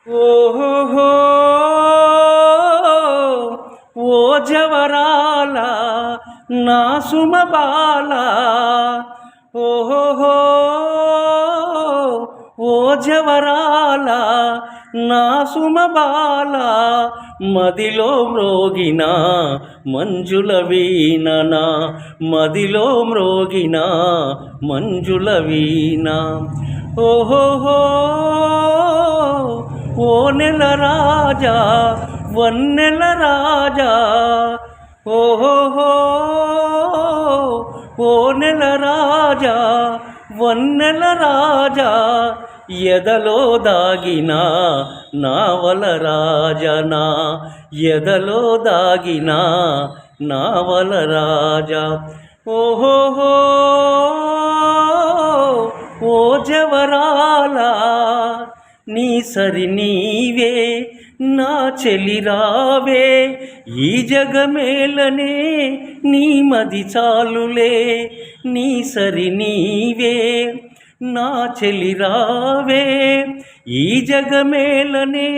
ఓహో ఓ జవరాల నా సుమబాల ఓహో ఓ జవరాల నా సుమబాల మదిలో మ్రోగిన మంజుల వీణ మదిలో మ్రోగిన మంజుల వీణ ఓహో ఓ నెల రాజా వన్నెల రాజా ఓహో ఓ నెల రాజా వన్నెల రాజా ఎదలో దాగిన నావల రాజనా ఎదలో దాగిన నావల రాజా ఓహో ఓ జవరాల నీ సరి నీవే నా చెలిరావే ఈ జగమేలనే నీ మది చాలులే నీ సరి నీవే నా చెలిరావే ఈ జగమేలనే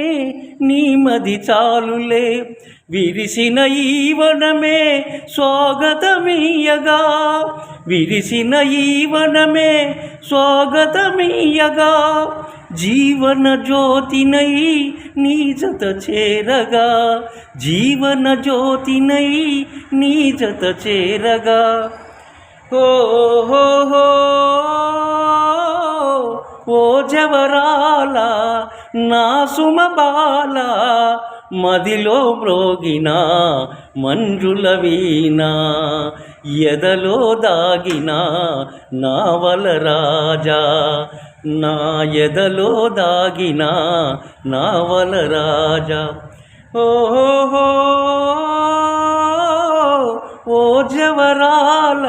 నీ మది చాలులే విరిసిన ఈ వనమే స్వాగతమీయగా విరిసిన ఈ వనమే స్వాగతమీయగా జీవన జ్యోతినై నీ జత చేరగా జీవన జ్యోతినై నీ జత చేరగా ఓహో ఓ జవరాల నా సుమబాల మదిలో మ్రోగిన మంజుల వీణ ఎదలో దాగిన నావల రాజా నా ఎదలో దాగిన నావల రాజా ఓహో ఓ జవరాల